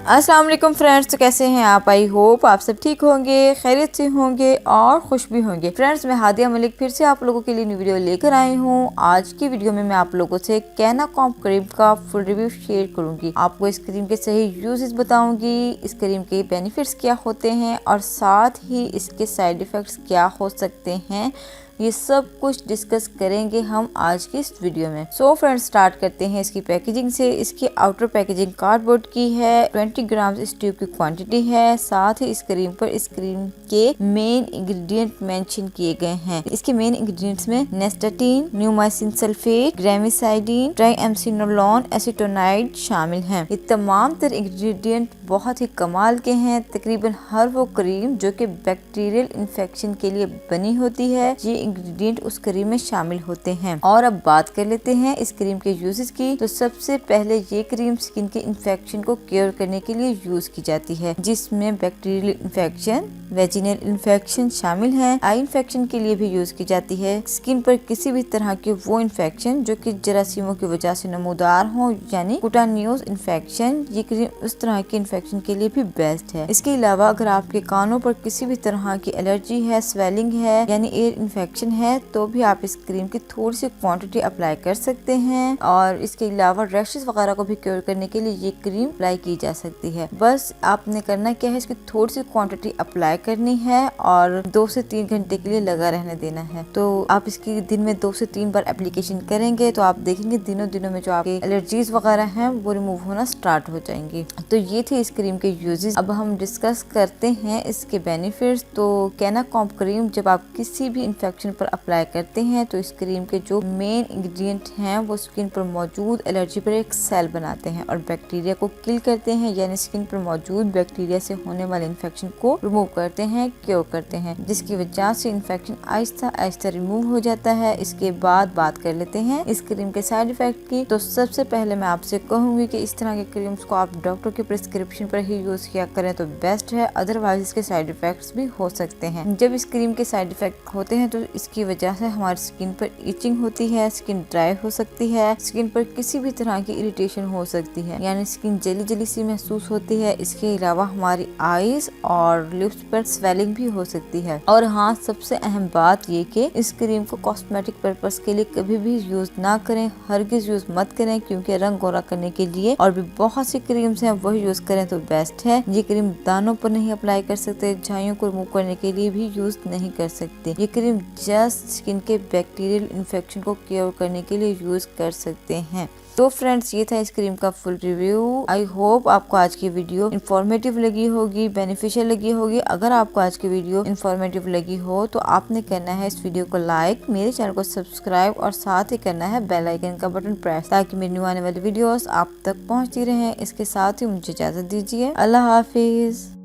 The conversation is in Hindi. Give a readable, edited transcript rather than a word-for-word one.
अस्सलाम वालेकुम फ्रेंड्स, तो कैसे हैं आप? आई होप आप सब ठीक होंगे, खैरियत से होंगे और खुश भी होंगे। फ्रेंड्स, मैं हादिया मलिक फिर से आप लोगों के लिए न्यू वीडियो लेकर आई हूँ। आज की वीडियो में मैं आप लोगों से कैनाकॉम्प क्रीम का फुल रिव्यू शेयर करूंगी। आपको इस क्रीम के सही यूजेस बताऊंगी, इस क्रीम के बेनिफिट्स क्या होते हैं और साथ ही इसके साइड इफेक्ट्स क्या हो सकते हैं। ये सब कुछ डिस्कस करेंगे हम आज की इस वीडियो में। सो फ्रेंड्स, स्टार्ट करते हैं इसकी पैकेजिंग से। इसकी आउटर पैकेजिंग कार्डबोर्ड की है। 20 ग्राम इस ट्यूब की क्वांटिटी है। साथ ही इस क्रीम पर इस क्रीम के मेन इंग्रेडिएंट मेंशन किए गए हैं। इसके मेन इंग्रेडिएंट्स में नेस्टाटीन, न्यूमाइसिन सल्फेट, ग्रेमिसाइडिन, ट्राइएमसिनोलोन, एसीटोनाइड शामिल हैं। ये तमाम तर इंग्रेडिएंट बहुत ही कमाल के हैं। तकरीबन हर वो क्रीम जो कि बैक्टीरियल इन्फेक्शन के लिए बनी होती है, ये इंग्रेडिएंट उस क्रीम में शामिल होते हैं। और अब बात कर लेते हैं इस क्रीम के यूजेस की। तो सबसे पहले ये क्रीम स्किन के इन्फेक्शन को क्योर करने के लिए यूज की जाती है, जिसमें बैक्टीरियल इन्फेक्शन, वेजिनल इन्फेक्शन शामिल है। आई इन्फेक्शन के लिए भी यूज की जाती है। स्किन पर किसी भी तरह के वो इन्फेक्शन जो कि जरासीमों की वजह से नमूदार हो, यानी कुटानियोस इन्फेक्शन, ये क्रीम उस तरह के इन्फेक्शन के लिए भी बेस्ट है। इसके अलावा अगर आपके कानों पर किसी भी तरह की एलर्जी है, स्वेलिंग है, यानी एयर इन्फेक्शन है, तो भी आप इस क्रीम की थोड़ी सी क्वांटिटी अप्लाई कर सकते हैं। और इसके अलावा रैशेस वगैरह को भी क्योर करने के लिए ये क्रीम अप्लाई की जा सकती है। बस आपने करना क्या है, इसकी थोड़ी सी क्वांटिटी अप्लाई करनी है और 2 से 3 घंटे के लिए लगा रहने देना है। तो आप इसकी दिन में 2 से 3 बार एप्लीकेशन करेंगे तो आप देखेंगे दिनों में जो आपके एलर्जीज वगैरह हैं वो रिमूव होना स्टार्ट हो जाएंगी। तो ये थे इस क्रीम के यूजेस। अब हम डिस्कस करते हैं इसके बेनिफिट्स। तो कैनाकॉम्प क्रीम जब आप किसी भी इन्फेक्शन पर अप्लाई करते हैं तो इस क्रीम के जो मेन इंग्रेडिएंट हैं वो स्किन पर मौजूद एलर्जी पर एक सेल बनाते हैं और बैक्टीरिया को किल करते हैं, यानी स्किन पर मौजूद बैक्टीरिया से होने वाले इन्फेक्शन को रिमूव करते हैं, क्योर करते हैं, जिसकी वजह से इन्फेक्शन आहिस्ता आहिस्ता रिमूव हो जाता है। इसके बाद बात कर लेते हैं इस क्रीम के साइड इफेक्ट की। तो सबसे पहले मैं आपसे कहूंगी कि इस तरह के क्रीम्स को आप डॉक्टर के प्रिस्क्रिप्शन पर ही यूज किया करें तो बेस्ट है, अदरवाइज इसके साइड इफेक्ट्स भी हो सकते हैं। जब इस क्रीम के साइड इफेक्ट होते हैं तो इसकी वजह से हमारी स्किन पर इचिंग होती है, स्किन ड्राई हो सकती है, स्किन पर किसी भी तरह की इरिटेशन हो सकती है, यानी स्किन जली जली सी महसूस होती है। इसके अलावा हमारी आईज और लिप्स पर स्वेलिंग भी हो सकती है। और हाँ, सबसे अहम बात ये कि इस क्रीम को कॉस्मेटिक पर्पस के लिए कभी भी यूज ना करें, हरगिज यूज मत करें, क्योंकि रंग गोरा करने के लिए और भी बहुत सी क्रीम्स हैं, वही यूज करें तो बेस्ट है। ये क्रीम दानों पर नहीं अप्लाई कर सकते, झाइयों को रिमूव करने के लिए भी यूज नहीं कर सकते। ये क्रीम जस्ट स्किन के बैक्टीरियल इन्फेक्शन को क्योर करने के लिए यूज कर सकते हैं। तो फ्रेंड्स, ये था इस क्रीम का फुल रिव्यू। आई होप आपको आज की वीडियो इन्फॉर्मेटिव लगी होगी, बेनिफिशियल लगी होगी। अगर आपको आज की वीडियो इन्फॉर्मेटिव लगी हो तो आपने करना है इस वीडियो को लाइक, मेरे चैनल को सब्सक्राइब और साथ ही करना है बेल आइकन का बटन प्रेस, ताकि मेरी न्यू आने वाली वीडियोस आप तक पहुंचती रहें। इसके साथ ही मुझे इजाजत दीजिए। अल्लाह हाफिज।